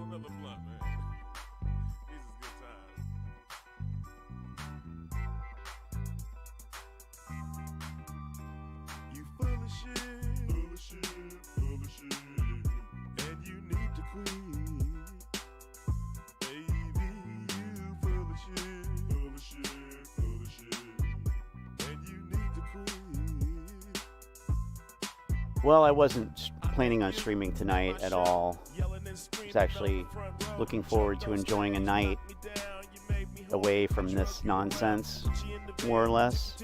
another blunt, man. This is good times. You full of shit, full of shit, full of shit, and you need to quit. Baby, you full of shit, full of shit, full of shit, and you need to quit. Well, I wasn't planning on streaming tonight at all. I was actually looking forward to enjoying a night away from this nonsense, more or less.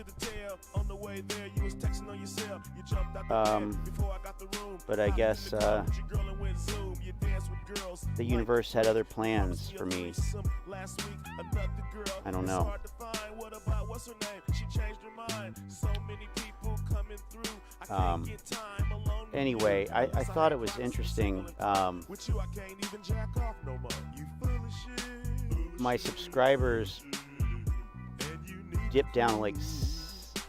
But I guess the universe had other plans for me. I don't know. Anyway, I thought it was interesting. My subscribers dipped down like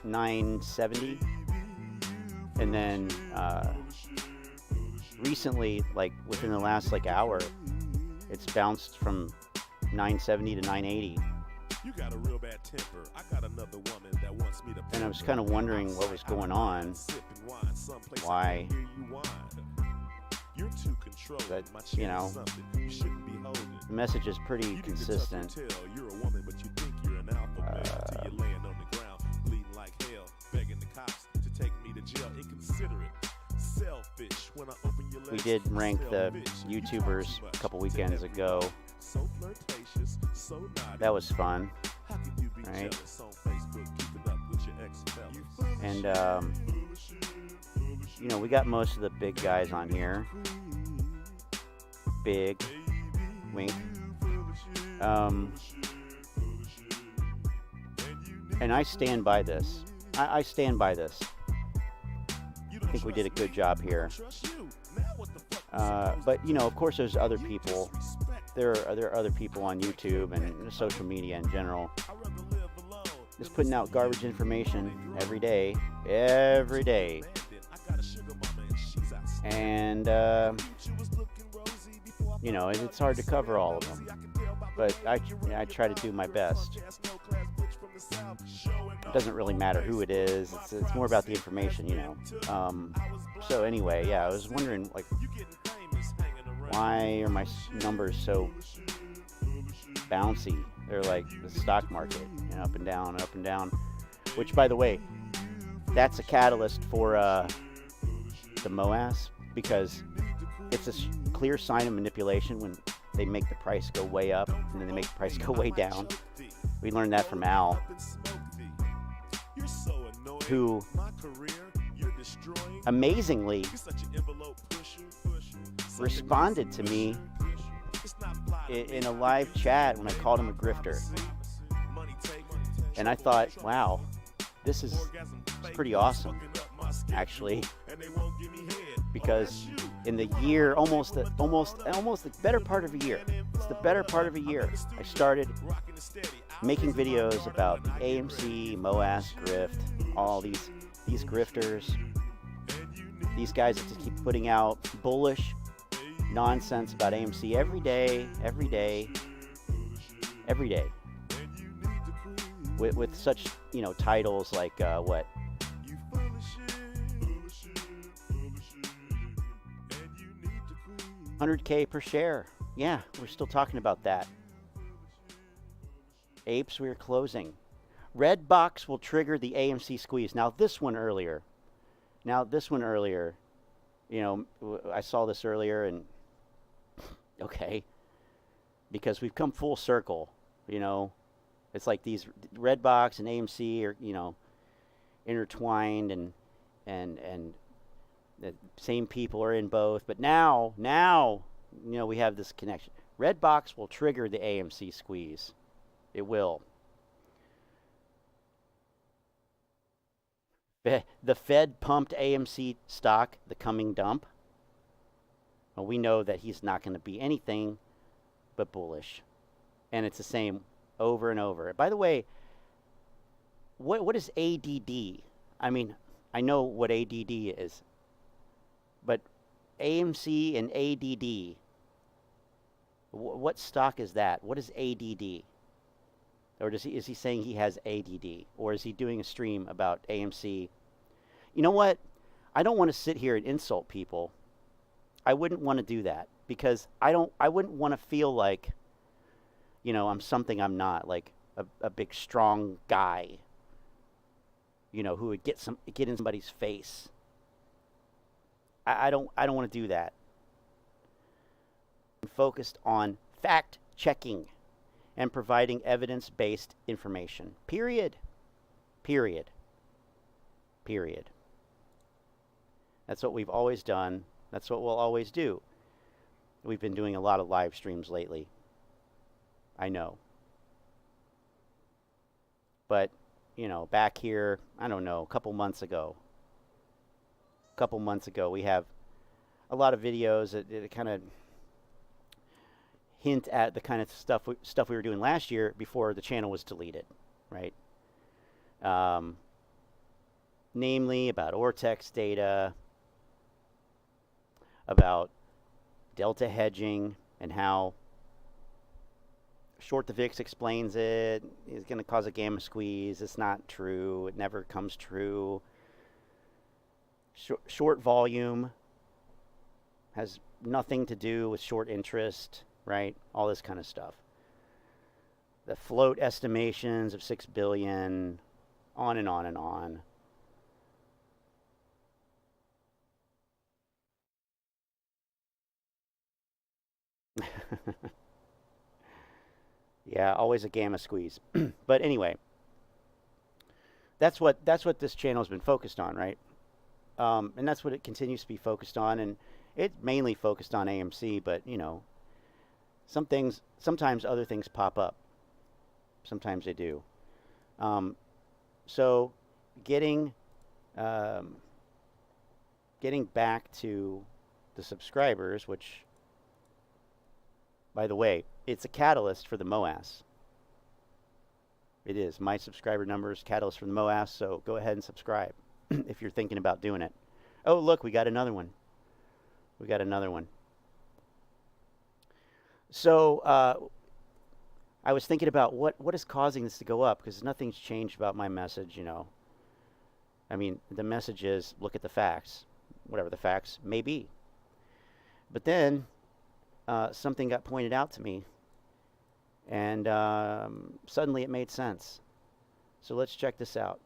970, and then recently, like within the last like hour, it's bounced from 970 to 980. You got a real bad temper. I got another woman that wants me to. And I was kind of wondering what was going on. Why? You're too controlling. But, you know, you shouldn't be holding. the message is pretty consistent. You're a woman, but you think you're an alpha male till you're laying on the ground, bleeding like hell, begging the cops to take me to jail. Inconsiderate, selfish. When I open your legs, we did rank the YouTubers a couple weekends ago. So flirtatious, so naughty. That was fun, How can you be right? jealous on Facebook, keeping up with your ex-fellas? And you know, we got most of the big guys on here. Big, wink. And I stand by this. I stand by this. I think we did a good job here. But you know, of course, there's other people. There are other people on YouTube and social media in general, just putting out garbage information every day, and you know, it's hard to cover all of them, but I try to do my best. It doesn't really matter who it is. It's more about the information, you know. So anyway, yeah, I was wondering, like, why are my numbers so bouncy? They're like the stock market, you know, up and down, which, by the way, that's a catalyst for the MOAS, because it's a clear sign of manipulation when they make the price go way up and then they make the price go way down. We learned that from Al, who amazingly responded to me in a live chat when I called him a grifter. And I thought, wow, this is pretty awesome, actually, because in the year, almost the better part of a year, it's the better part of a year, I started making videos about the AMC, MOAS, grift, all these grifters, these guys that just keep putting out bullish nonsense about AMC every day, with such, you know, titles like what? 100K per share. Yeah, we're still talking about that. Apes, we are closing. Red box will trigger the AMC squeeze. Now this one earlier, you know, I saw this earlier, and okay, because we've come full circle, you know. It's like these red box and AMC are, you know, intertwined, and the same people are in both. But now, you know, we have this connection. Red box will trigger the AMC squeeze. It will. The Fed pumped AMC stock, the coming dump. Well, we know that he's not going to be anything but bullish. And it's the same over and over. By the way, what is ADD? I mean, I know what ADD is, but AMC and ADD, What stock is that? What is ADD? Or is he saying he has ADD? Or is he doing a stream about AMC? You know what? I don't want to sit here and insult people. I wouldn't want to do that because I wouldn't want to feel like, I'm something I'm not, like a big strong guy, who would get in somebody's face. I don't want to do that. I'm focused on fact checking and providing evidence-based information. Period. That's what we've always done. That's what we'll always do. We've been doing a lot of live streams lately. I know. But, back here, I don't know, a couple months ago, we have a lot of videos that kind of hint at the kind of stuff we were doing last year before the channel was deleted, right? Namely about ortex data, about delta hedging and how short the VIX explains it is going to cause a gamma squeeze. It's not true. It never comes true. Short volume has nothing to do with short interest, right? All this kind of stuff. The float estimations of 6 billion, on and on and on. Yeah, always a gamma squeeze. But anyway, that's what this channel has been focused on, right? And that's what it continues to be focused on, and it's mainly focused on AMC, but sometimes other things pop up. Sometimes they do. So getting back to the subscribers, which, by the way, it's a catalyst for the MOAS. It is. My subscriber numbers, catalyst for the MOAS, so go ahead and subscribe if you're thinking about doing it. Oh, look, we got another one. So I was thinking about what is causing this to go up, because nothing's changed about my message, I mean, the message is look at the facts, whatever the facts may be. But then something got pointed out to me, and suddenly it made sense. So let's check this out.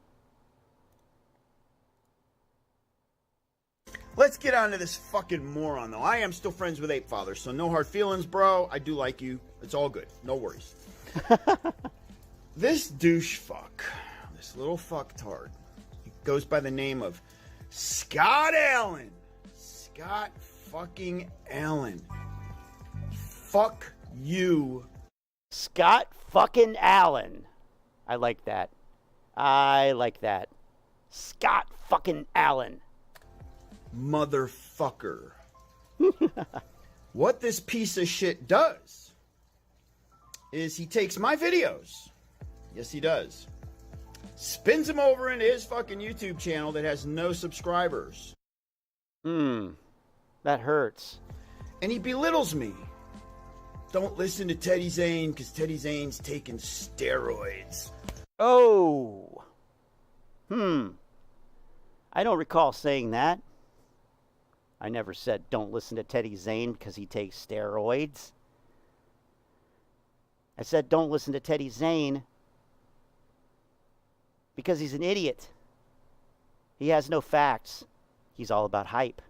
Let's get on to this fucking moron, though. I am still friends with Ape Father, so no hard feelings, bro. I do like you. It's all good. No worries. This douche fuck, this little fucktard, goes by the name of Scott Allen. Scott fucking Allen. Fuck you. Scott fucking Allen. I like that. Scott fucking Allen. Motherfucker. What this piece of shit does is he takes my videos. Yes, he does. Spins them over into his fucking YouTube channel that has no subscribers. That hurts. And he belittles me. Don't listen to Teddy Zane because Teddy Zane's taking steroids. Oh. I don't recall saying that. I never said don't listen to Teddy Zane because he takes steroids. I said don't listen to Teddy Zane because he's an idiot. He has no facts. He's all about hype.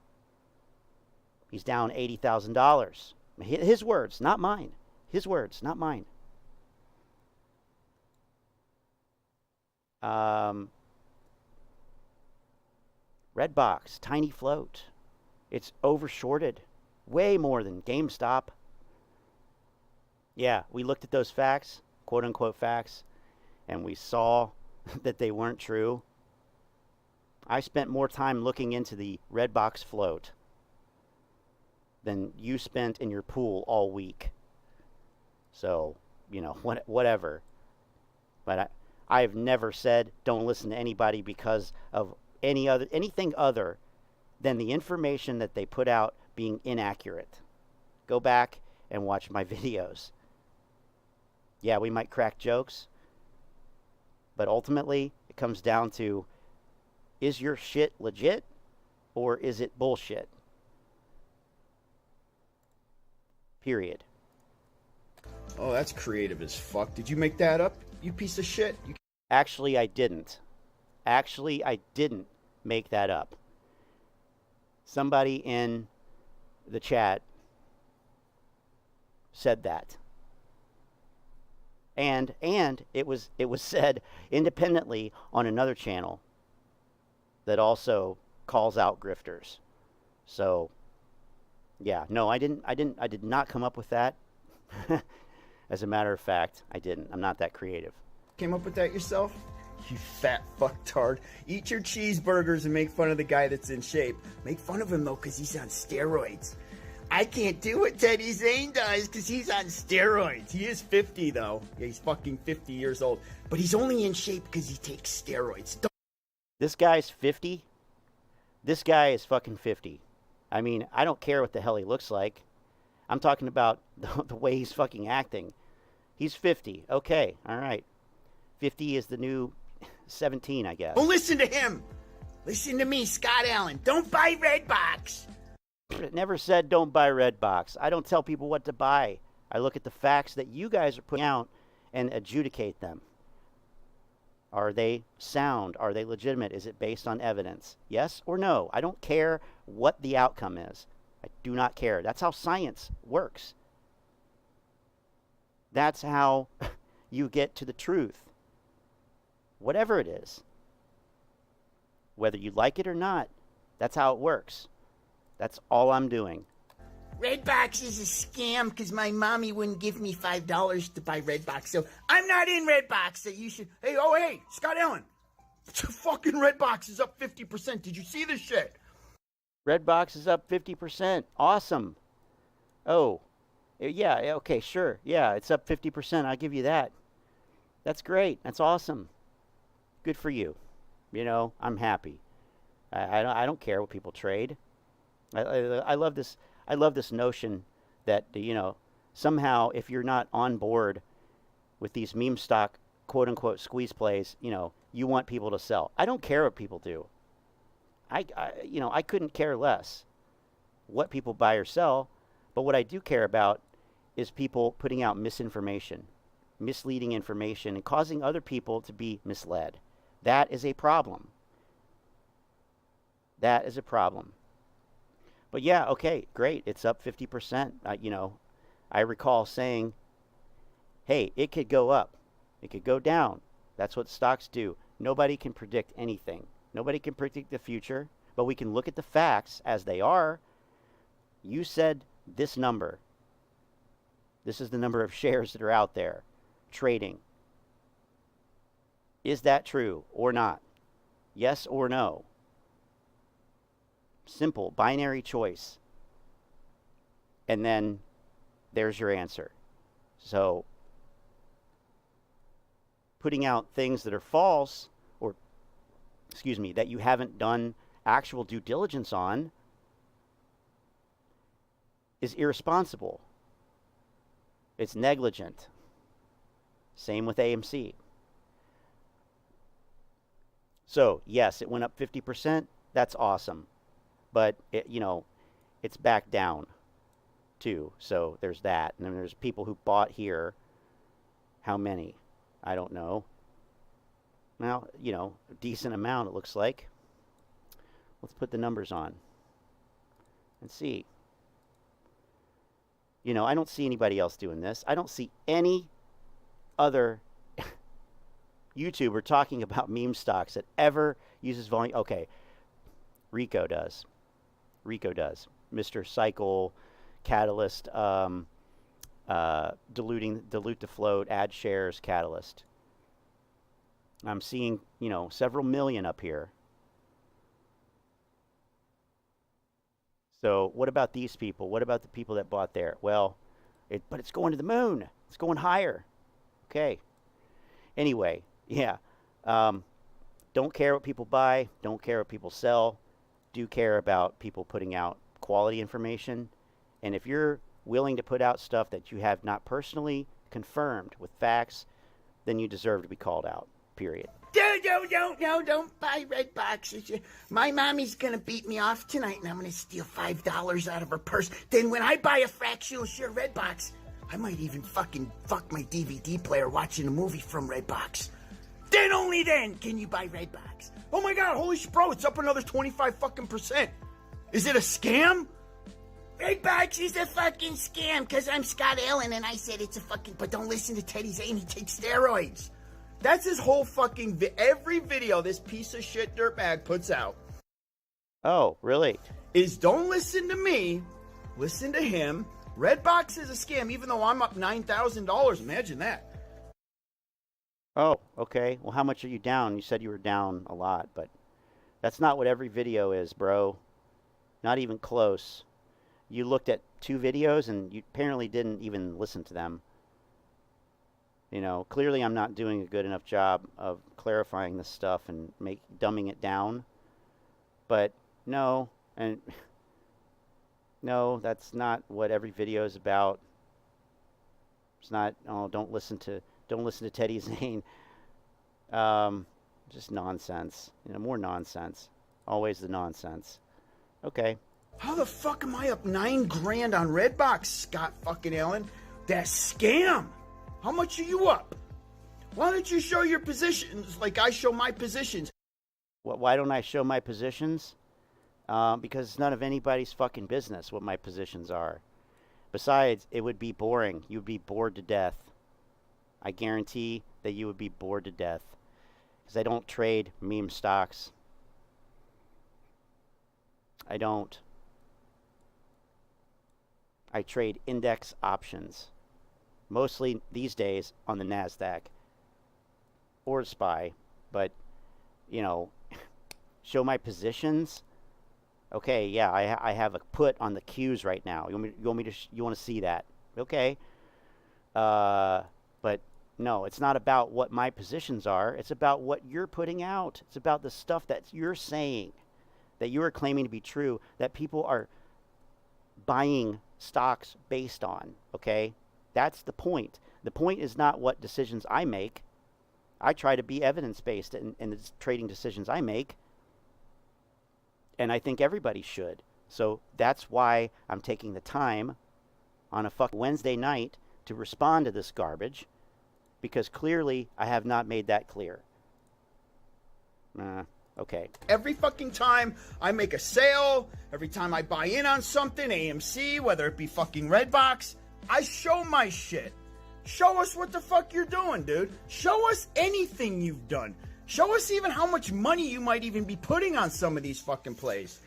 He's down $80,000. His words, not mine. His words, not mine. Red box, tiny float. It's overshorted. Way more than GameStop. Yeah, we looked at those facts, quote unquote facts, and we saw that they weren't true. I spent more time looking into the red box float than you spent in your pool all week. So, whatever. But I've never said don't listen to anybody because of anything other than the information that they put out being inaccurate. Go back and watch my videos. Yeah, we might crack jokes, but ultimately it comes down to, is your shit legit or is it bullshit? Period. Oh, that's creative as fuck. Did you make that up, you piece of shit? Actually, I didn't. Actually, I didn't make that up. Somebody in the chat said that. And it was said independently on another channel that also calls out grifters. So yeah, no, I did not come up with that. As a matter of fact, I didn't. I'm not that creative. Came up with that yourself? You fat fucktard. Eat your cheeseburgers and make fun of the guy that's in shape. Make fun of him though, because he's on steroids. I can't do what Teddy Zane does because he's on steroids. He is 50 though. Yeah, he's fucking 50 years old. But he's only in shape because he takes steroids. This guy's 50? This guy is fucking 50. I mean, I don't care what the hell he looks like. I'm talking about the way he's fucking acting. He's 50. Okay, all right. 50 is the new 17, I guess. Don't listen to him. Listen to me, Scott Allen. Don't buy Redbox. It never said don't buy Redbox. I don't tell people what to buy. I look at the facts that you guys are putting out and adjudicate them. Are they sound? Are they legitimate? Is it based on evidence? Yes or no? I don't care what the outcome is. I do not care. That's how science works. That's how you get to the truth. Whatever it is. Whether you like it or not, that's how it works. That's all I'm doing. Redbox is a scam because my mommy wouldn't give me $5 to buy Redbox. So I'm not in Redbox. So you should. Hey, Scott Allen. Fucking Redbox is up 50%. Did you see this shit? Redbox is up 50%. Awesome. Oh, yeah, okay, sure. Yeah, it's up 50%. I'll give you that. That's great. That's awesome. Good for you. You know, I'm happy. I don't care what people trade. I love this. I love this notion that, you know, somehow if you're not on board with these meme stock quote unquote squeeze plays, you know, you want people to sell. I don't care what people do. I couldn't care less what people buy or sell, but what I do care about is people putting out misinformation, misleading information, and causing other people to be misled. That is a problem. That is a problem. But yeah, okay, great. It's up 50%. I recall saying, hey, it could go up. It could go down. That's what stocks do. Nobody can predict anything. Nobody can predict the future, but we can look at the facts as they are. You said this number. This is the number of shares that are out there trading. Is that true or not? Yes or no? Simple, binary choice. And then there's your answer. So putting out things that are false, or that you haven't done actual due diligence on, is irresponsible. It's negligent. Same with AMC. So yes, it went up 50%. That's awesome. But it's back down too. So there's that. And then there's people who bought here. How many? I don't know. Well, a decent amount it looks like. Let's put the numbers on and see. I don't see anybody else doing this. I don't see any other YouTuber talking about meme stocks that ever uses volume. Okay, Rico does. Mr. Cycle, Catalyst, dilute to float, add shares, Catalyst. I'm seeing, several million up here. So what about these people? What about the people that bought there? Well, but it's going to the moon. It's going higher. Okay. Anyway, yeah. Don't care what people buy. Don't care what people sell. Do care about people putting out quality information. And if you're willing to put out stuff that you have not personally confirmed with facts, then you deserve to be called out, period. Don't buy red boxes. My mommy's gonna beat me off tonight, and I'm gonna steal $5 out of her purse. Then when I buy a fractional share red box, I might even fucking fuck my DVD player watching a movie from Redbox. Then only then can you buy Redbox. Oh my god, holy shit, bro, it's up another 25 fucking %. Is it a scam? Redbox is a fucking scam, because I'm Scott Allen and I said it's a fucking... But don't listen to Teddy Zane, he takes steroids. That's his whole fucking... every video this piece of shit dirtbag puts out. Oh, really? Is don't listen to me, listen to him. Redbox is a scam, even though I'm up $9,000. Imagine that. Oh, okay. Well, how much are you down? You said you were down a lot, but that's not what every video is, bro. Not even close. You looked at 2 videos and you apparently didn't even listen to them. You know, clearly I'm not doing a good enough job of clarifying this stuff and dumbing it down. But no, and no, that's not what every video is about. It's not. Oh, don't listen to Teddy Zane. Just nonsense. You know, more nonsense. Always the nonsense. Okay. How the fuck am I up $9 grand on Redbox, Scott fucking Allen? That's scam. How much are you up? Why don't you show your positions like I show my positions? Why don't I show my positions? Because it's none of anybody's fucking business what my positions are. Besides, it would be boring. You'd be bored to death. I guarantee that you would be bored to death. Because I don't trade meme stocks. I don't. I trade index options. Mostly these days on the NASDAQ. Or SPY. But, you know, show my positions. Okay, yeah, I have a put on the Qs right now. You want to see that? Okay. But no, it's not about what my positions are. It's about what you're putting out. It's about the stuff that you're saying, that you are claiming to be true, that people are buying stocks based on. Okay, that's the point. The point is not what decisions I make. I try to be evidence-based in the trading decisions I make. And I think everybody should. So that's why I'm taking the time on a fucking Wednesday night to respond to this garbage, because clearly I have not made that clear. Okay. Every fucking time I make a sale, every time I buy in on something, AMC, whether it be fucking Redbox, I show my shit. Show us what the fuck you're doing, dude. Show us anything you've done. Show us even how much money you might even be putting on some of these fucking plays.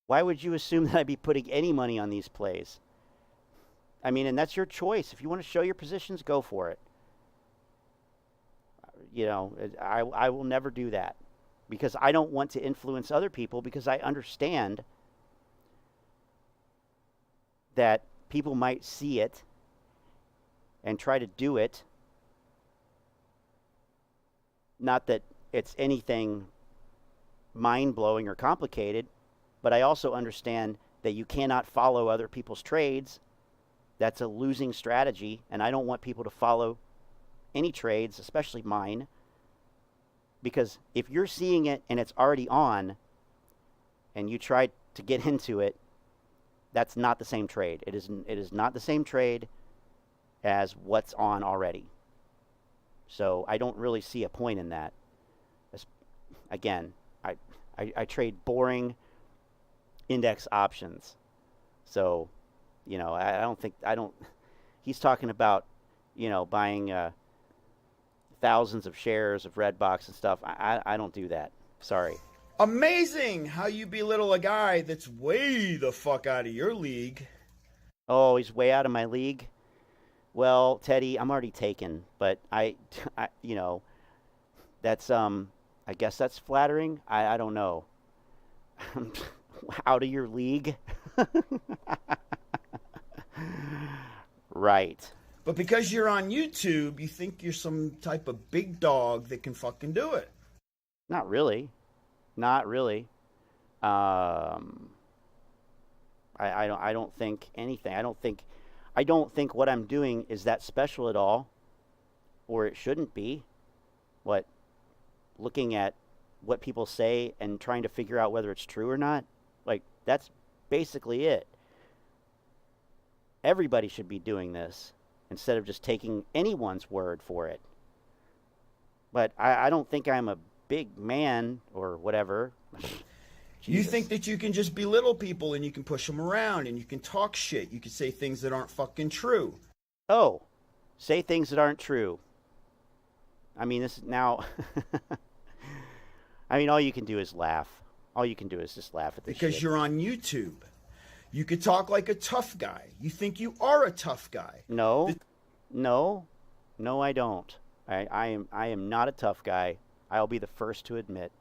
Why would you assume that I'd be putting any money on these plays? I mean, and that's your choice. If you want to show your positions, go for it. You know, I will never do that because I don't want to influence other people, because I understand that people might see it and try to do it. Not that it's anything mind-blowing or complicated, but I also understand that you cannot follow other people's trades. That's a losing strategy, and I don't want people to follow any trades, especially mine, because if you're seeing it and it's already on and you try to get into it, that's not the same trade. It is not the same trade as what's on already. So I don't really see a point in that. Again, I trade boring index options. So, you know, he's talking about, you know, buying thousands of shares of Redbox and stuff. I don't do that. Sorry. Amazing how you belittle a guy that's way the fuck out of your league. Oh, he's way out of my league? Well, Teddy, I'm already taken, but I you know, that's, I guess that's flattering. I don't know. Out of your league? Right. But because you're on YouTube, you think you're some type of big dog that can fucking do it. Not really. Not really. I don't think anything. I don't think what I'm doing is that special at all, or it shouldn't be. What, looking at what people say and trying to figure out whether it's true or not, like, that's basically it. Everybody should be doing this instead of just taking anyone's word for it. But I don't think I'm a big man or whatever. You think that you can just belittle people and you can push them around and you can talk shit. You can say things that aren't fucking true. Oh, say things that aren't true. I mean, this is now... I mean, all you can do is laugh. All you can do is just laugh at this because shit. You're on YouTube. You could talk like a tough guy. You think you are a tough guy. No, I don't. I am not a tough guy. I'll be the first to admit.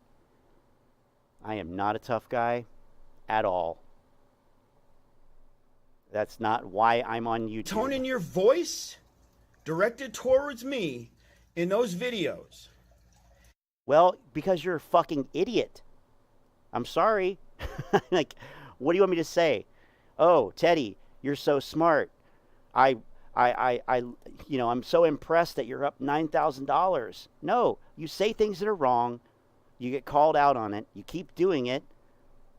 I am not a tough guy at all. That's not why I'm on YouTube. Tone in your voice directed towards me in those videos. Well, because you're a fucking idiot. I'm sorry. Like, what do you want me to say? Oh, Teddy, you're so smart. I'm so impressed that you're up $9,000. No, you say things that are wrong. You get called out on it. You keep doing it.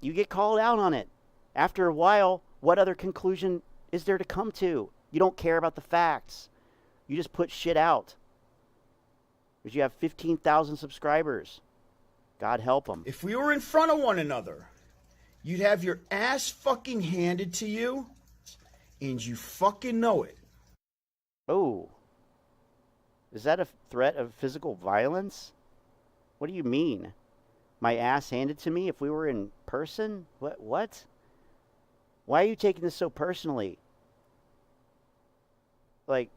You get called out on it. After a while, what other conclusion is there to come to? You don't care about the facts. You just put shit out. Because you have 15,000 subscribers. God help them. If we were in front of one another, you'd have your ass fucking handed to you, and you fucking know it. Oh. Is that a threat of physical violence? What do you mean? My ass handed to me if we were in person? What? Why are you taking this so personally? Like,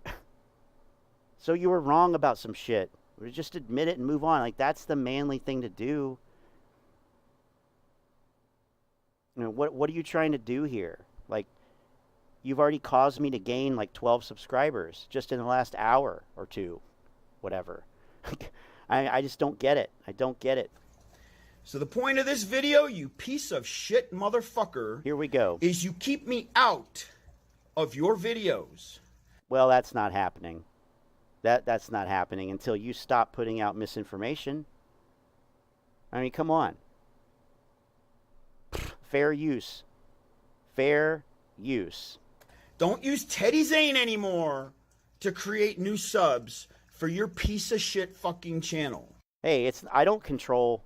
so you were wrong about some shit. Just admit it and move on. Like, that's the manly thing to do. You know, what are you trying to do here? Like, you've already caused me to gain like 12 subscribers just in the last hour or two. Whatever. I just don't get it. I don't get it. So the point of this video, you piece of shit motherfucker, here we go, is you keep me out of your videos. Well, that's not happening. That's not happening until you stop putting out misinformation. I mean, come on. Fair use. Fair use. Don't use Teddy Zane anymore to create new subs for your piece of shit fucking channel. Hey, I don't control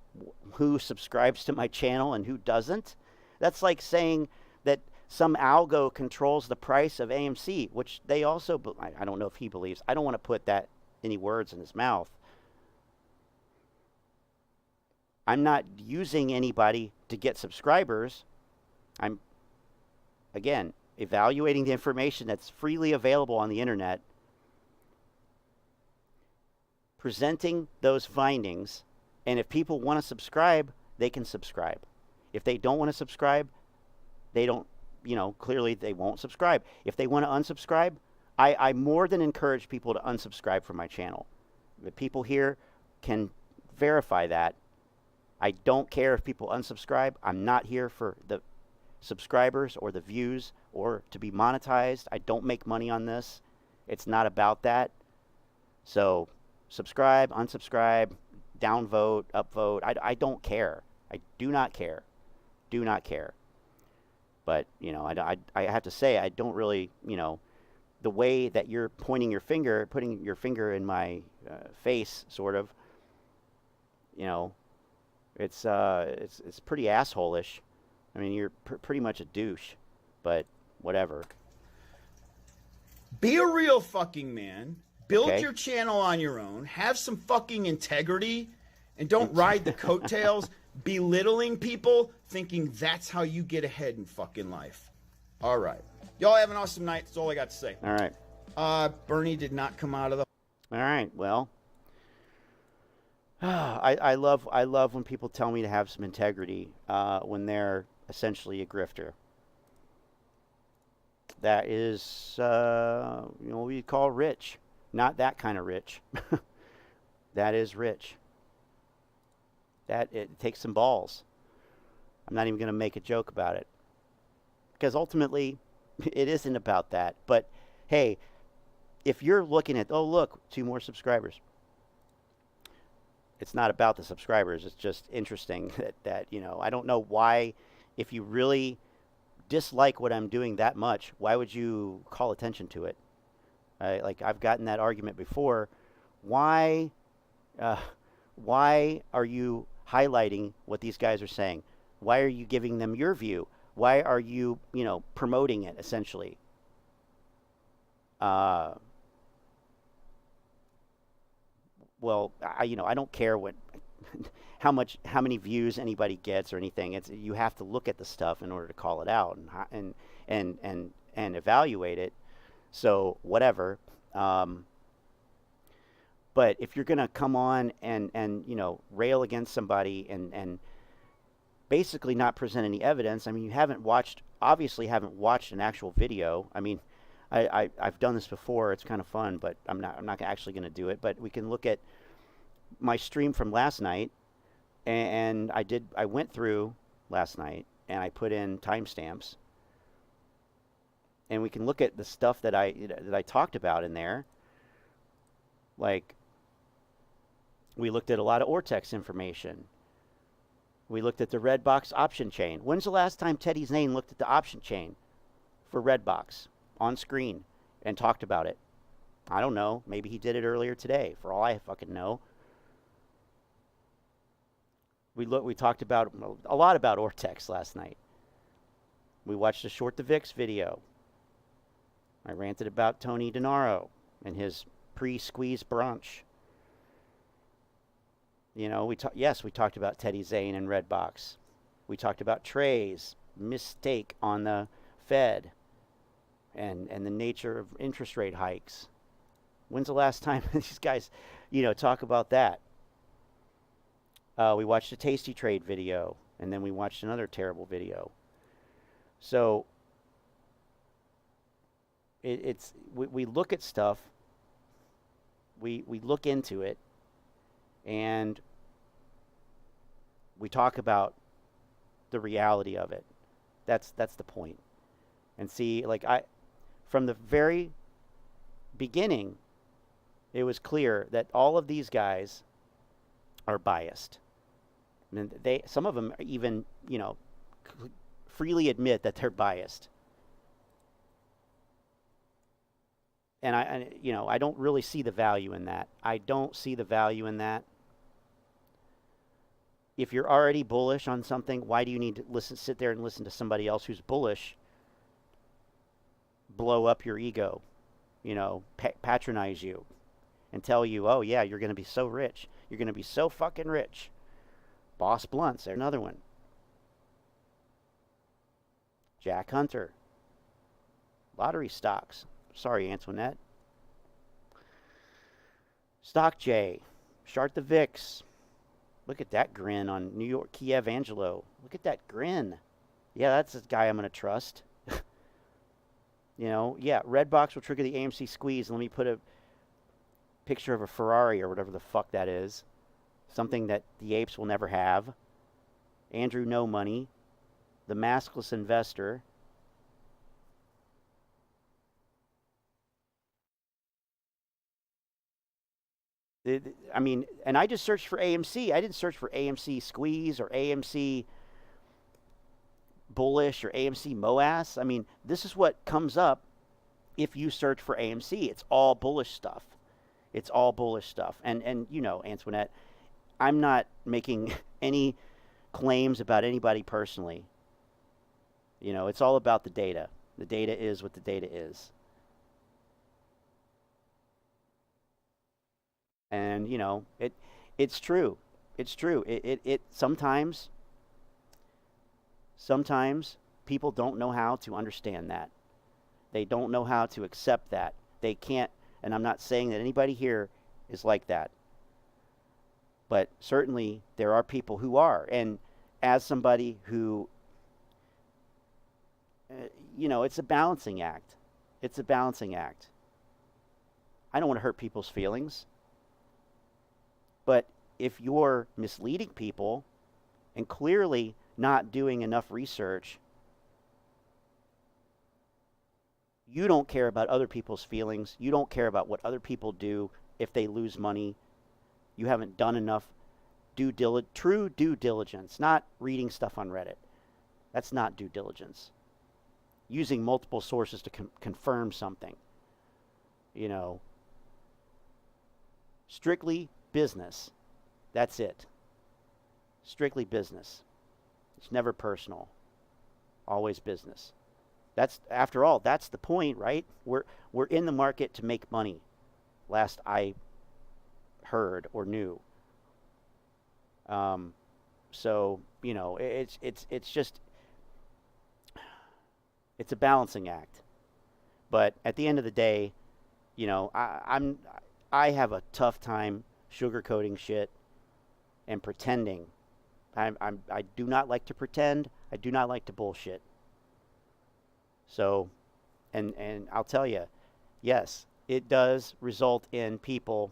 who subscribes to my channel and who doesn't. That's like saying that some algo controls the price of AMC, which they also, I don't know if he believes. I don't want to put any words in his mouth. I'm not using anybody to get subscribers. I'm, again, evaluating the information that's freely available on the internet, presenting those findings, and if people want to subscribe, they can subscribe. If they don't want to subscribe, they don't, clearly they won't subscribe. If they want to unsubscribe, I more than encourage people to unsubscribe from my channel. The people here can verify that. I don't care if people unsubscribe. I'm not here for the subscribers or the views or to be monetized. I don't make money on this. It's not about that. So subscribe, unsubscribe, downvote, upvote. I don't care. I do not care. Do not care. But, I have to say, I don't really, the way that you're putting your finger in my face, sort of, it's pretty asshole-ish. I mean, you're pretty much a douche, but whatever. Be a real fucking man. Build Okay. your channel on your own. Have some fucking integrity. And don't ride the coattails belittling people thinking that's how you get ahead in fucking life. All right. Y'all have an awesome night. That's all I got to say. All right. Bernie did not come out of the... All right. Well, I love when people tell me to have some integrity when they're essentially a grifter. That is, what we call rich. Not that kind of rich. That is rich. It takes some balls. I'm not even going to make a joke about it. because ultimately it isn't about that. But hey, if you're looking at, oh, look, 2 more subscribers. It's not about the subscribers. It's just interesting that you know, I don't know why, if you really dislike what I'm doing that much, why would you call attention to it? Like, I've gotten that argument before. Why are you highlighting what these guys are saying? Why are you giving them your view? Why are you, you know, promoting it, essentially? Well, you know, I don't care what, how many views anybody gets or anything. It's, you have to look at the stuff in order to call it out and evaluate it. So whatever. But if you're gonna come on and you know, rail against somebody and basically not present any evidence, I mean, you obviously haven't watched an actual video. I mean, I've done this before. It's kind of fun, but I'm not actually going to do it. But we can look at my stream from last night, and I went through last night and I put in timestamps, and we can look at the stuff that I talked about in there. Like, we looked at a lot of ortex information. We looked at the Redbox option chain. When's the last time Teddy Zane looked at the option chain for Redbox on screen and talked about it? I don't know. Maybe he did it earlier today, for all I fucking know. We talked about a lot about ortex last night. We watched a Short the VIX video. I ranted about Tony DeNaro and his pre-squeeze brunch. You know, we talked about Teddy Zane and Redbox. We talked about Trey's mistake on the Fed and the nature of interest rate hikes. When's the last time these guys, you know, talk about that? We watched a Tasty Trade video, and then we watched another terrible video. So we look at stuff, we look into it, and we talk about the reality of it. That's the point. And see, like, from the very beginning, it was clear that all of these guys are biased. And some of them even, you know, freely admit that they're biased. And I don't really see the value in that. I don't see the value in that. If you're already bullish on something, why do you need to sit there and listen to somebody else who's bullish blow up your ego, you know, patronize you, and tell you, oh yeah, you're going to be so rich. You're going to be so fucking rich. Boss Blunts, there's another one. Jack Hunter. Lottery stocks. Sorry, Antoinette. Stock J. Shart the VIX. Look at that grin on New York Kiev Angelo. Look at that grin. Yeah, that's the guy I'm going to trust. You know, yeah, Redbox will trigger the AMC squeeze. Let me put a picture of a Ferrari or whatever the fuck that is. Something that the apes will never have. Andrew No Money. The maskless investor. I mean, and I just searched for AMC. I didn't search for AMC squeeze or AMC bullish or AMC MOAS. I mean, this is what comes up if you search for AMC. It's all bullish stuff. It's all bullish stuff. And you know, Antoinette, I'm not making any claims about anybody personally. You know, it's all about the data. The data is what the data is. And, you know, it's true. It's true. It sometimes people don't know how to understand that. They don't know how to accept that. They can't, and I'm not saying that anybody here is like that. But certainly there are people who are. And as somebody who, you know, it's a balancing act. It's a balancing act. I don't want to hurt people's feelings. But if you're misleading people and clearly not doing enough research You don't care about other people's feelings. You don't care about what other people do if they lose money. You haven't done enough true due diligence, not reading stuff on Reddit. That's not due diligence. Using multiple sources to confirm something. You know, strictly business. That's it. Strictly business. It's never personal. Always business. That's, after all, that's the point, right? We're in the market to make money. Last I heard or knew. So, you know, it's just, it's a balancing act. But at the end of the day, you know, I have a tough time sugarcoating shit and pretending. I do not like to pretend. I do not like to bullshit. So, and I'll tell you, yes, it does result in people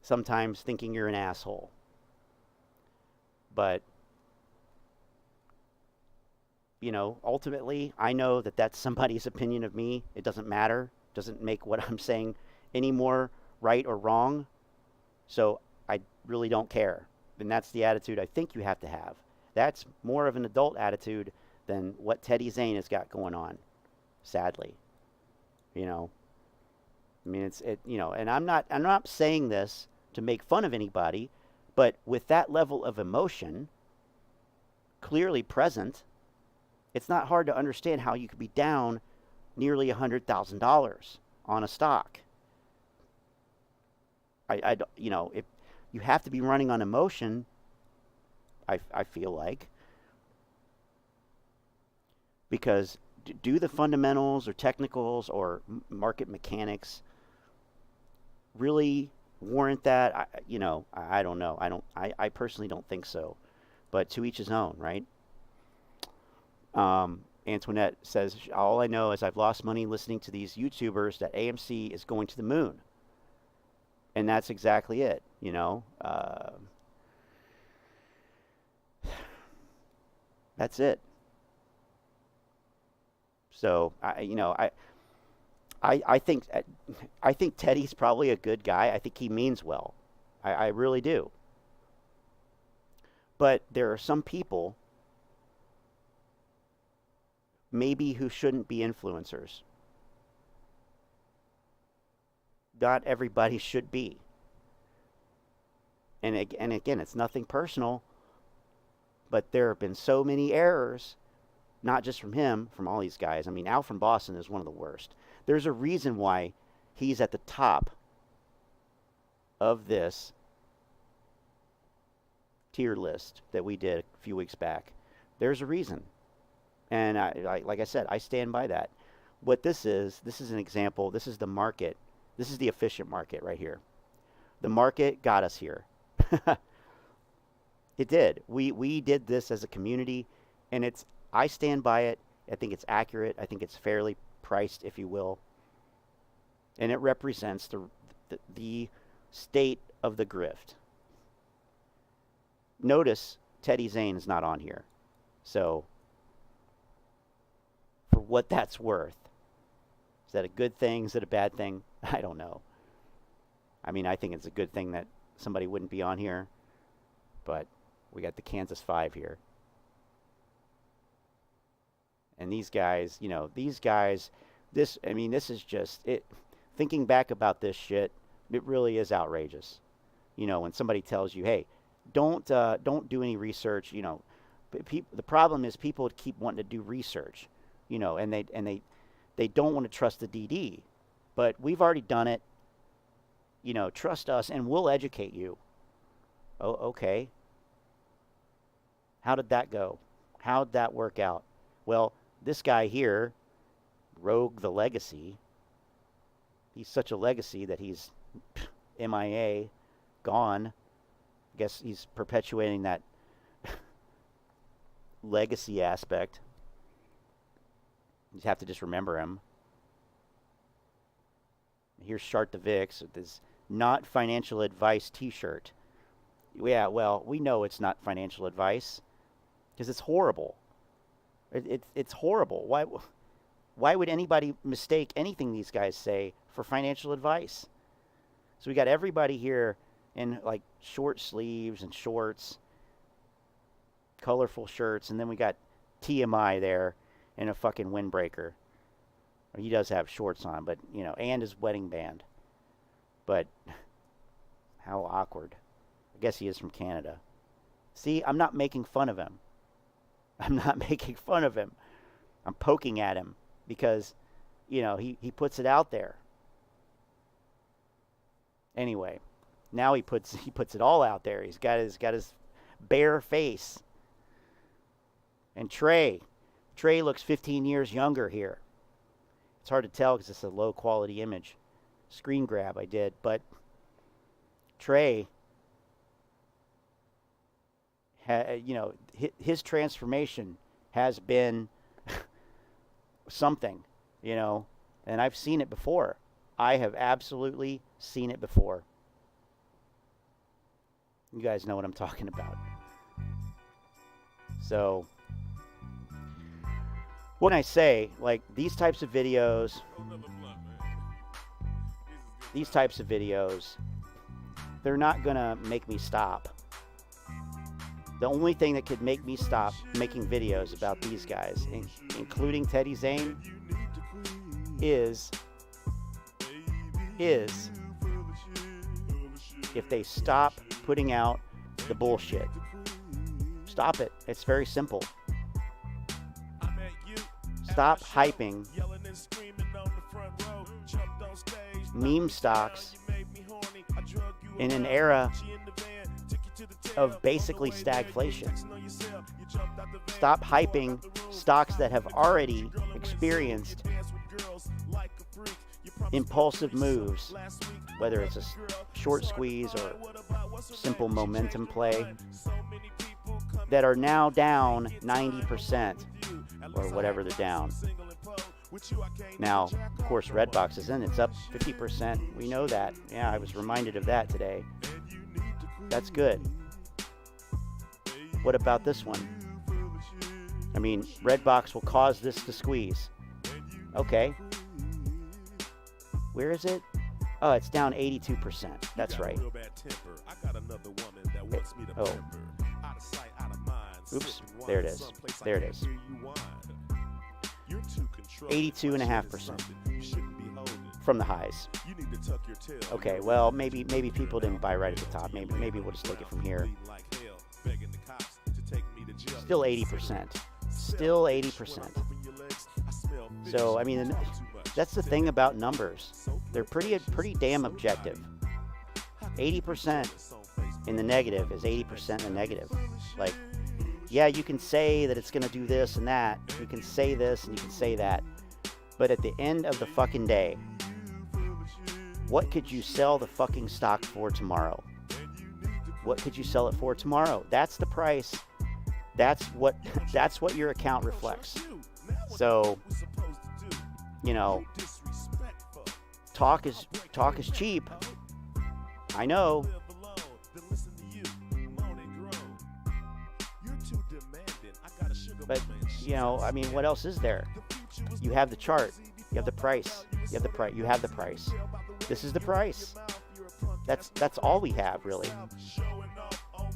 sometimes thinking you're an asshole. But, you know, ultimately, I know that that's somebody's opinion of me. It doesn't matter. It doesn't make what I'm saying any more right or wrong. So I really don't care. And that's the attitude I think you have to have. That's more of an adult attitude than what Teddy Zane has got going on, sadly. You know, I mean, you know, and I'm not saying this to make fun of anybody, but with that level of emotion clearly present, it's not hard to understand how you could be down nearly $100,000 on a stock. You know, if you have to be running on emotion, I feel like, because do the fundamentals or technicals or market mechanics really warrant that? You know, I don't know. I personally don't think so, but to each his own, right? Antoinette says, all I know is I've lost money listening to these YouTubers that AMC is going to the moon. And that's exactly it, you know. That's it. So, I think Teddy's probably a good guy. I think he means well. I really do. But there are some people maybe who shouldn't be influencers. Not everybody should be. And again, it's nothing personal, but there have been so many errors, not just from him, from all these guys. I mean, Al from Boston is one of the worst. There's a reason why he's at the top of this tier list that we did a few weeks back. There's a reason. And like I said, I stand by that. What this is an example. This is the market. This is the efficient market right here. The market got us here. It did. We did this as a community, and I stand by it. I think it's accurate. I think it's fairly priced, if you will. And it represents the state of the grift. Notice Teddy Zane is not on here. So, for what that's worth, is that a good thing? Is it a bad thing? I don't know. I mean, I think it's a good thing that somebody wouldn't be on here. But we got the Kansas 5 here. And these guys, you know, this is just it. Thinking back about this shit, it really is outrageous. You know, when somebody tells you, hey, don't do any research, you know, the problem is people keep wanting to do research, you know, and they don't want to trust the DD. But we've already done it. You know, trust us and we'll educate you. Oh, okay. How did that go? How did that work out? Well, this guy here, Rogue the Legacy, he's such a legacy that he's MIA, gone. I guess he's perpetuating that legacy aspect. You have to just remember him. Here's Shart the Vix with this not financial advice t-shirt. Yeah, well, we know it's not financial advice because it's horrible. It's horrible. Why? Why would anybody mistake anything these guys say for financial advice? So we got everybody here in like short sleeves and shorts, colorful shirts, and then we got TMI there in a fucking windbreaker. He does have shorts on, but, you know, and his wedding band. But how awkward. I guess he is from Canada. See, I'm not making fun of him. I'm not making fun of him. I'm poking at him because, you know, he puts it out there. Anyway, now he puts it all out there. He's got his bare face. And Trey looks 15 years younger here. It's hard to tell because it's a low quality image. Screen grab I did, but Trey, you know, his transformation has been something, you know, and I've seen it before. I have absolutely seen it before. You guys know what I'm talking about. So, when I say, like, these types of videos, they're not going to make me stop. The only thing that could make me stop making videos about these guys, including Teddy Zane, is if they stop putting out the bullshit. Stop it. It's very simple. Stop hyping meme stocks in an era of basically stagflation. Stop hyping stocks that have already experienced impulsive moves, whether it's a short squeeze or simple momentum play, that are now down 90% or whatever they're down. Now, of course, Redbox is in. It's up 50%. We know that. Yeah, I was reminded of that today. That's good. What about this one? I mean, Redbox will cause this to squeeze. Okay. Where is it? Oh, it's down 82%. That's right. Oh. Oops. There it is. There it is. 82.5% from the highs. Okay, well, maybe people didn't buy right at the top. Maybe we'll just take it from here. Still 80%. Still 80%. So, I mean, that's the thing about numbers. They're pretty damn objective. 80% in the negative is 80% in the negative. Like, yeah, you can say that it's going to do this and that. You can say this and you can say that. But at the end of the fucking day, what could you sell the fucking stock for tomorrow? What could you sell it for tomorrow? That's the price. That's what your account reflects. So, you know, talk is cheap. I know. But, you know, I mean, what else is there? You have the chart. You have the price. You have the price. You have the price. This is the price. That's all we have, really.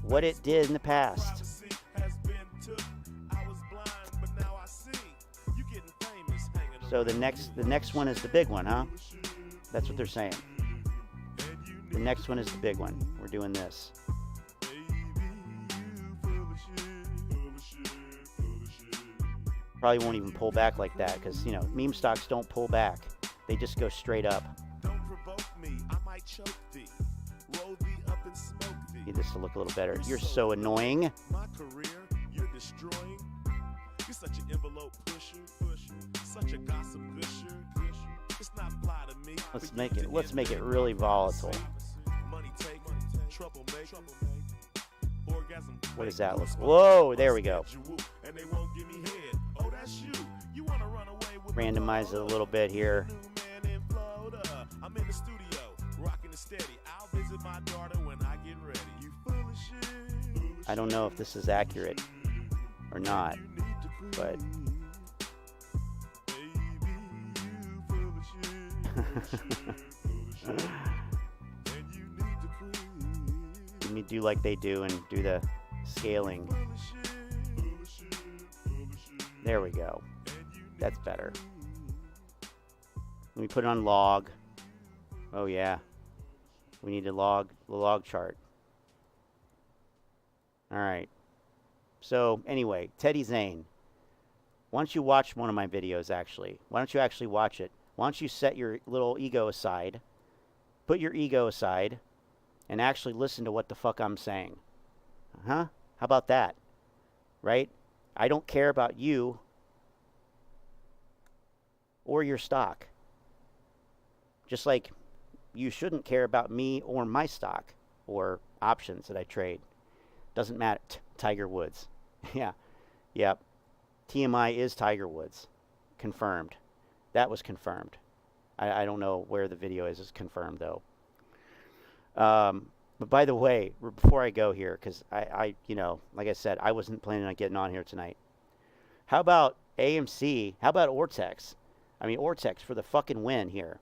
What it did in the past. So the next one is the big one, huh? That's what they're saying. The next one is the big one. We're doing this. Probably won't even pull back like that because, you know, meme stocks don't pull back. They just go straight up. Need this to look a little better. You're so annoying. Let's make it really volatile. What does that look? Whoa, there we go. Randomize it a little bit here. I don't know if this is accurate or not, but Let me do like they do and do the scaling. There we go. That's better. Let me put it on log. Oh yeah. We need to log the log chart. All right. So anyway, Teddy Zane. Why don't you watch one of my videos actually? Why don't you actually watch it? Why don't you set your little ego aside, put your ego aside, and actually listen to what the fuck I'm saying? Huh? How about that? Right? I don't care about you or your stock. Just like you shouldn't care about me or my stock or options that I trade. Doesn't matter. Tiger Woods. Yeah. Yep. TMI is Tiger Woods. Confirmed. That was confirmed. I don't know where the video is. It's confirmed, though. But by the way, before I go here, because I, you know, like I said, I wasn't planning on getting on here tonight. How about AMC? How about Ortex? I mean, Ortex for the fucking win here.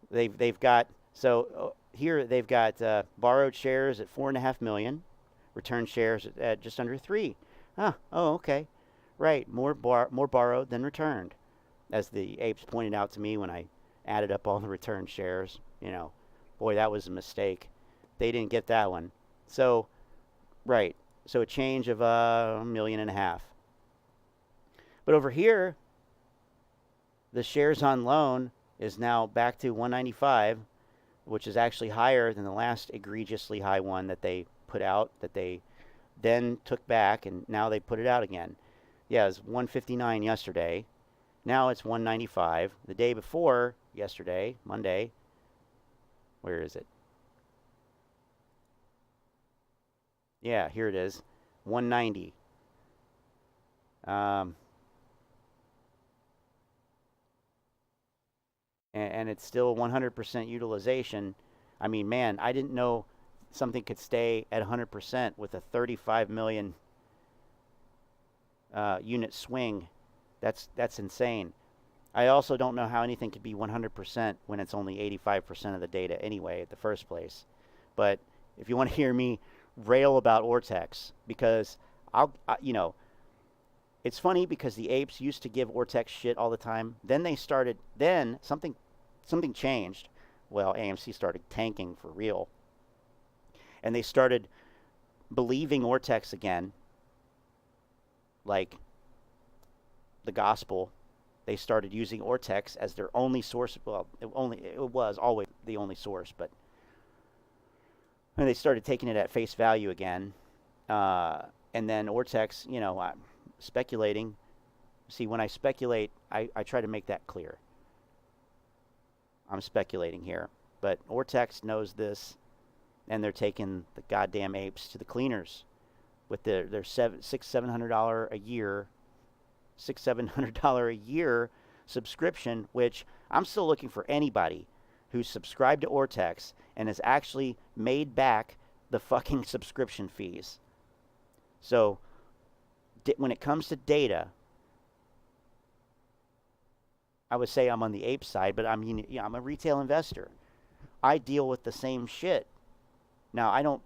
They've got, so here they've got borrowed shares at 4.5 million, returned shares at just under 3. Oh, okay. Right, more borrowed than returned, as the apes pointed out to me when I added up all the returned shares. You know, boy, that was a mistake. They didn't get that one. So, right, so a change of $1.5 million. But over here, the shares on loan is now back to 195, which is actually higher than the last egregiously high one that they put out, that they then took back, and now they put it out again. Yeah, it was 159 yesterday. Now it's 195. The day before yesterday, Monday, where is it? Yeah, here it is, 190. And it's still 100% utilization. I mean, man, I didn't know something could stay at 100% with a 35 million unit swing. That's insane. I also don't know how anything could be 100% when it's only 85% of the data anyway at the first place. But if you want to hear me rail about Ortex, because you know, it's funny because the apes used to give Ortex shit all the time. Then they started, then something changed. Well, AMC started tanking for real. And they started believing Ortex again, like the gospel. They started using Ortex as their only source. Well, it was always the only source, but and they started taking it at face value again. And then Ortex, you know, speculating. See, when I speculate, I try to make that clear. I'm speculating here, but Ortex knows this, and they're taking the goddamn apes to the cleaners with their $700 a year, $700 a year subscription. Which I'm still looking for anybody who's subscribed to Ortex and has actually made back the fucking subscription fees. So when it comes to data, I would say I'm on the ape side, but I mean, yeah, I'm a retail investor. I deal with the same shit. Now, I don't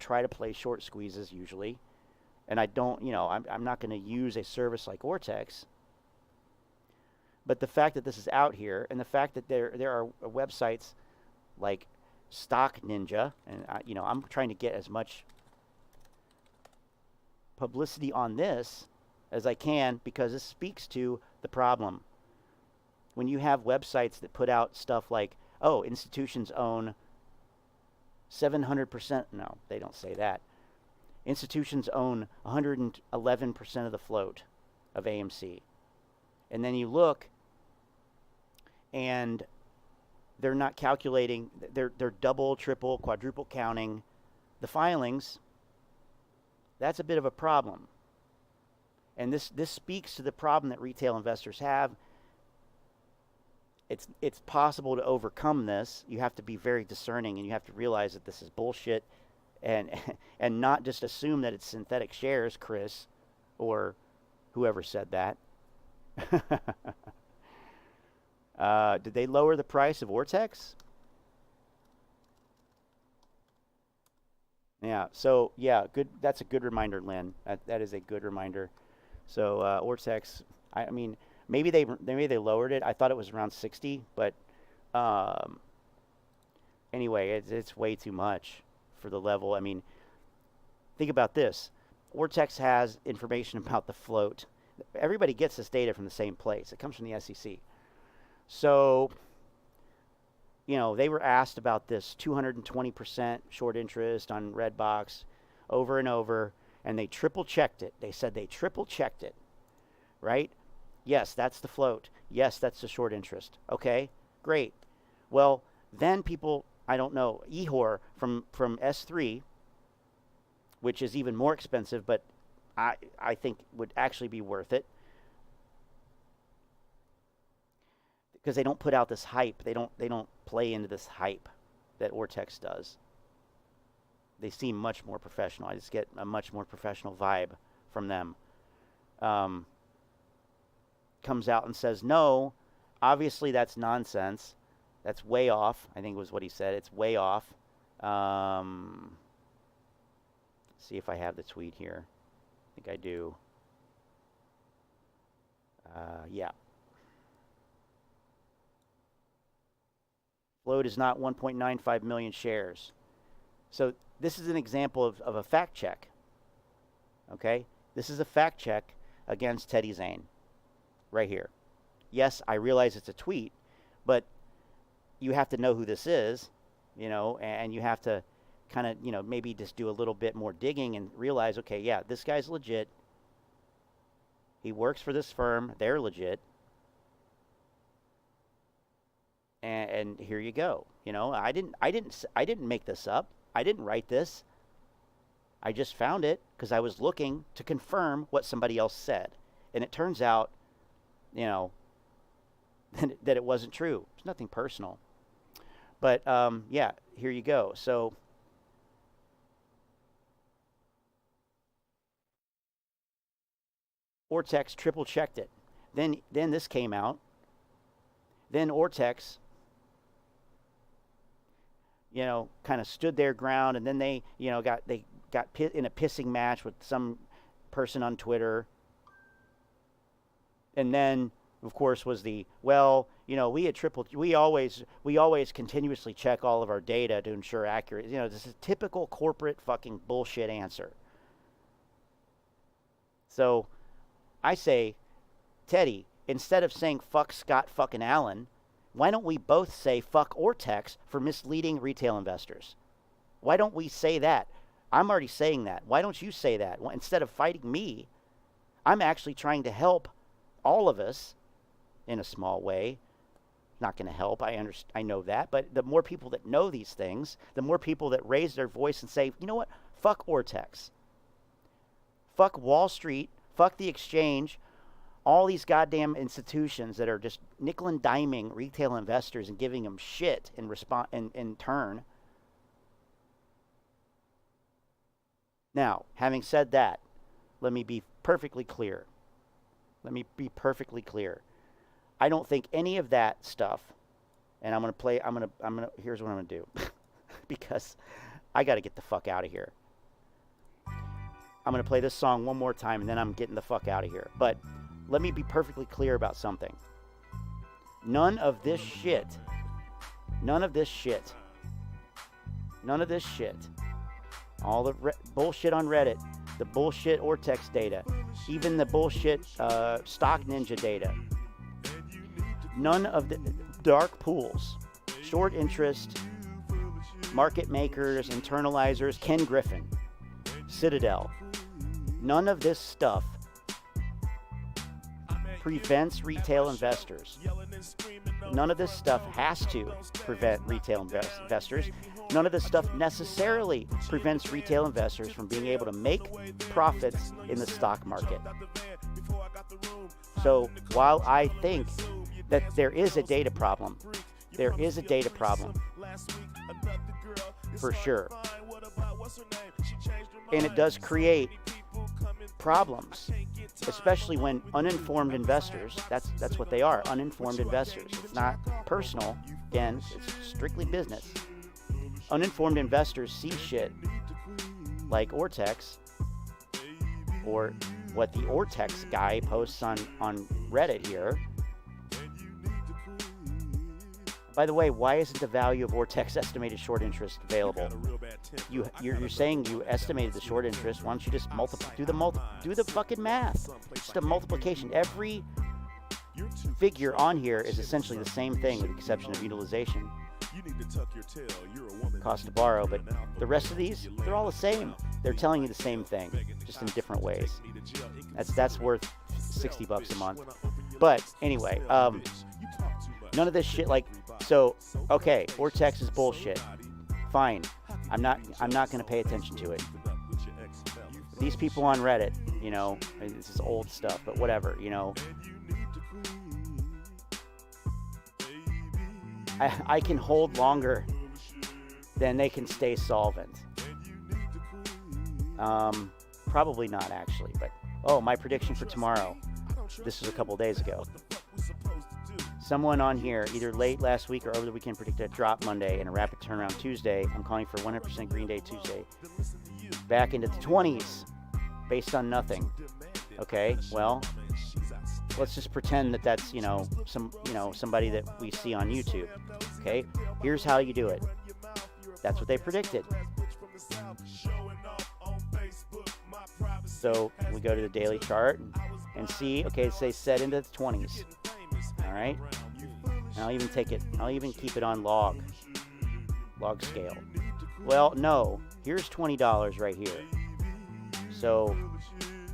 try to play short squeezes usually, and I don't, you know, I'm not going to use a service like Ortex. But the fact that this is out here, and the fact that there are websites like Stock Ninja, and you know, I'm trying to get as much publicity on this as I can, because this speaks to the problem. When you have websites that put out stuff like, oh, institutions own 700%. No, they don't say that. Institutions own 111% of the float of AMC. And then you look, and they're not calculating, they're double, triple, quadruple counting the filings. That's a bit of a problem. And this speaks to the problem that retail investors have. It's possible to overcome this. You have to be very discerning, and you have to realize that this is bullshit, and not just assume that it's synthetic shares, Chris, or whoever said that. Did they lower the price of Ortex? Yeah, so yeah, good. That's a good reminder, Lynn. That is a good reminder. So Ortex, I mean, maybe they lowered it. I thought it was around 60, but anyway, it's way too much for the level. I mean, think about this. Ortex has information about the float. Everybody gets this data from the same place. It comes from the SEC. So, you know, they were asked about this 220% short interest on Redbox over and over, and they triple checked it. They said they triple checked it, right? Yes, that's the float. Yes, that's the short interest. Okay, great. Well, then people, I don't know, EHOR from S3, which is even more expensive, but I think would actually be worth it, because they don't put out this hype. They don't play into this hype that Ortex does. They seem much more professional. I just get a much more professional vibe from them. Comes out and says, no, obviously that's nonsense. That's way off. I think was what he said. It's way off. See if I have the tweet here. I think I do. Yeah. Float is not 1.95 million shares. So this is an example of a fact check. Okay? This is a fact check against Teddy Zane. Right here. Yes, I realize it's a tweet, but you have to know who this is, you know, and you have to kind of, you know, maybe just do a little bit more digging and realize, okay, yeah, this guy's legit. He works for this firm. They're legit. And here you go. You know, I didn't make this up. I didn't write this. I just found it because I was looking to confirm what somebody else said. And it turns out, you know, that it wasn't true. It's nothing personal. But, yeah, here you go. So, Ortex triple checked it. Then this came out. Then Ortex, you know, kind of stood their ground, and then they, you know, got in a pissing match with some person on Twitter. And then, of course, was the, well, you know, we always continuously check all of our data to ensure accurate. You know, this is typical corporate fucking bullshit answer. So I say, Teddy, instead of saying fuck Scott fucking Allen, why don't we both say fuck Ortex for misleading retail investors? Why don't we say that? I'm already saying that. Why don't you say that? Instead of fighting me, I'm actually trying to help all of us in a small way. Not going to help. I know that. But the more people that know these things, the more people that raise their voice and say, you know what? Fuck Ortex. Fuck Wall Street. Fuck the exchange. All these goddamn institutions that are just nickel and diming retail investors and giving them shit in turn. Now, having said that, let me be perfectly clear. I don't think any of that stuff, and here's what I'm going to do. Because I got to get the fuck out of here. I'm going to play this song one more time, and then I'm getting the fuck out of here. But let me be perfectly clear about something. None of this shit, all the bullshit on Reddit, the bullshit Ortex data, even the bullshit Stock Ninja data, none of the dark pools, short interest, market makers, internalizers, Ken Griffin, Citadel, none of this stuff prevents retail investors. None of this stuff has to prevent retail investors. None of this stuff necessarily prevents retail investors from being able to make profits in the stock market. So while I think that there is a data problem, for sure. And it does create problems especially when uninformed investors, that's what they are, uninformed investors. It's not personal. Again, it's strictly business. Uninformed investors see shit like Ortex, or what the Ortex guy posts on Reddit here. By the way, why isn't the value of Ortex estimated short interest available? You're saying you estimated the short interest. Why don't you just do the fucking math? Just a multiplication. Every figure on here is essentially the same thing with the exception of utilization, cost to borrow, but the rest of these, they're all the same. They're telling you the same thing, just in different ways. That's worth $60 a month. But anyway, none of this shit, like, so okay, Ortex is bullshit. Fine, I'm not going to pay attention to it. These people on Reddit, you know, this is old stuff, but whatever, you know. I can hold longer than they can stay solvent. Probably not actually, but oh, my prediction for tomorrow. This was a couple days ago. Someone on here, either late last week or over the weekend, predicted a drop Monday and a rapid turnaround Tuesday. I'm calling for 100% green day Tuesday. Back into the 20s, based on nothing. Okay, well, let's just pretend that that's, somebody that we see on YouTube. Okay, here's how you do it. That's what they predicted. So we go to the daily chart and see, okay, so they set into the 20s. All right, and I'll even keep it on log scale. Well, no, here's $20 right here. So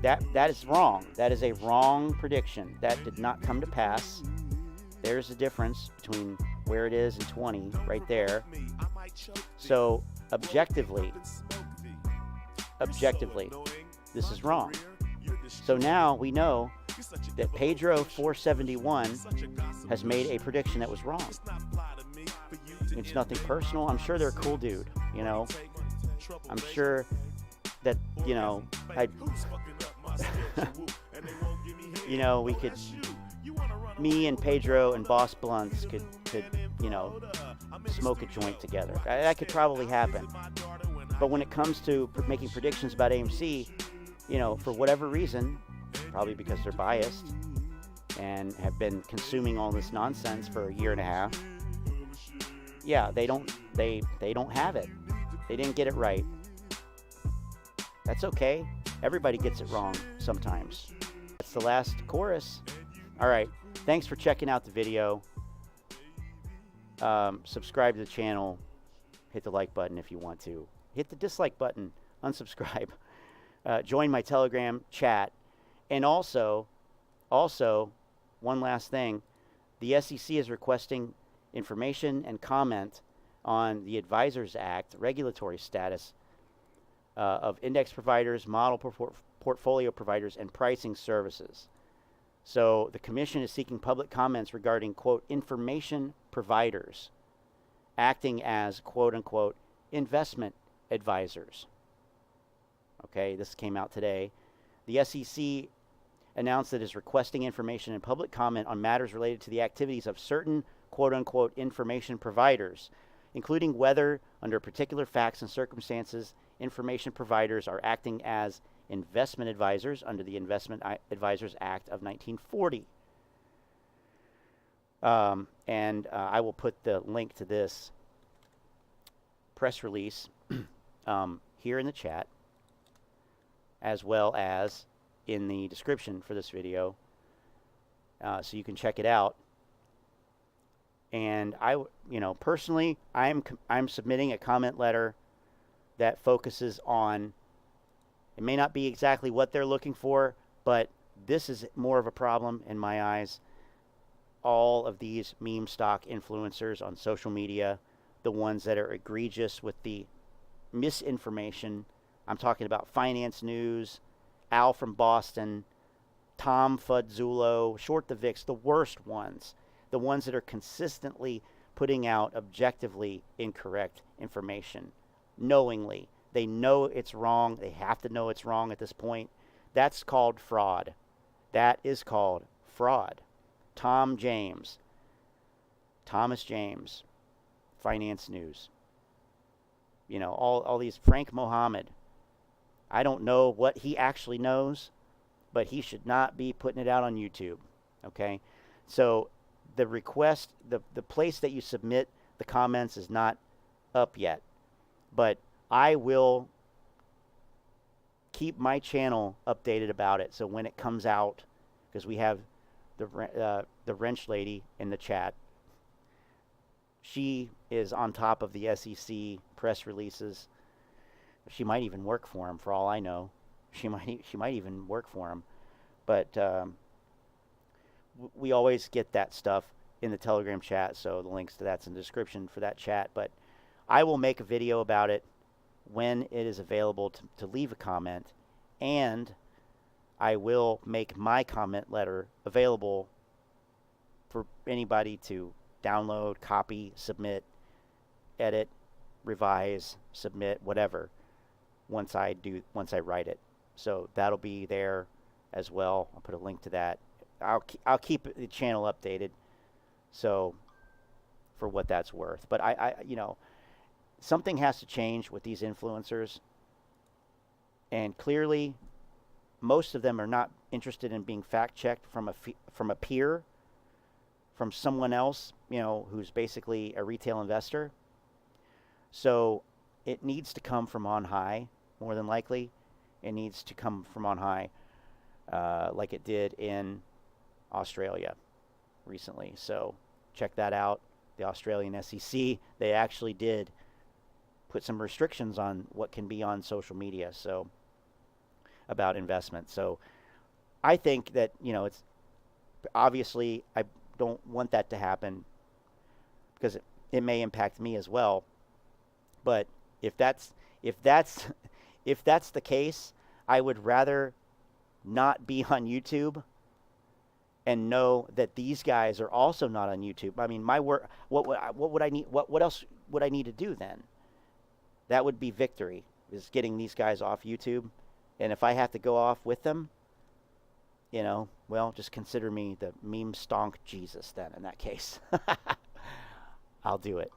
that is wrong. That is a wrong prediction. That did not come to pass. There's the difference between where it is and 20 right there. So objectively, this is wrong. So now we know that Pedro 471 has made a prediction that was wrong. It's nothing personal. I'm sure they're a cool dude, you know. I'm sure that, you know, we could, me and Pedro and Boss Blunts could, you know, smoke a joint together. That could probably happen. But when it comes to making predictions about AMC, you know, for whatever reason, probably because they're biased and have been consuming all this nonsense for a year and a half, yeah, they don't have it. They didn't get it right. That's okay. Everybody gets it wrong sometimes. That's the last chorus. All right. Thanks for checking out the video. Subscribe to the channel. Hit the like button if you want to. Hit the dislike button. Unsubscribe. Join my Telegram chat. And also, one last thing. The SEC is requesting information and comment on the Advisors Act regulatory status of index providers, model portfolio providers, and pricing services. So the commission is seeking public comments regarding, quote, information providers acting as, quote unquote, investment advisors. Okay, this came out today. The SEC announced that it is requesting information and public comment on matters related to the activities of certain, quote unquote, information providers, including whether, under particular facts and circumstances, information providers are acting as investment advisors under the Investment Advisors Act of 1940. I will put the link to this press release here in the chat, as well as in the description for this video, so you can check it out. And personally, I'm submitting a comment letter that focuses on, it may not be exactly what they're looking for, but this is more of a problem in my eyes. All of these meme stock influencers on social media, the ones that are egregious with the misinformation. I'm talking about Finance News, Al from Boston, Tom Fudzullo, Short the VIX, the worst ones. The ones that are consistently putting out objectively incorrect information, knowingly. They know it's wrong. They have to know it's wrong at this point. That's called fraud. That is called fraud. Thomas James, Finance News. You know, all these, Frank Mohammed. I don't know what he actually knows, but he should not be putting it out on YouTube. Okay? So the request, the place that you submit the comments is not up yet. But I will keep my channel updated about it. So when it comes out, because we have the wrench lady in the chat, she is on top of the SEC press releases. She might even work for him, for all I know. She might even work for him. But we always get that stuff in the Telegram chat, so the links to that's in the description for that chat. But I will make a video about it when it is available to leave a comment, and I will make my comment letter available for anybody to download, copy, submit, edit, revise, submit, whatever, once I write it. So that'll be there as well. I'll put a link to that. I'll keep the channel updated, so for what that's worth. But I you know, something has to change with these influencers, and clearly most of them are not interested in being fact checked from a peer, from someone else, you know, who's basically a retail investor. So it needs to come from on high, more than likely. It needs to come from on high, like it did in Australia recently. So check that out. The Australian SEC, they actually did put some restrictions on what can be on social media, so about investment. So I think that, you know, it's obviously, I don't want that to happen because it may impact me as well. But if that's the case, I would rather not be on YouTube and know that these guys are also not on YouTube. I mean, my work. What would I need? What else would I need to do then? That would be victory, is getting these guys off YouTube. And if I have to go off with them, you know, well, just consider me the meme stonk Jesus then in that case. I'll do it.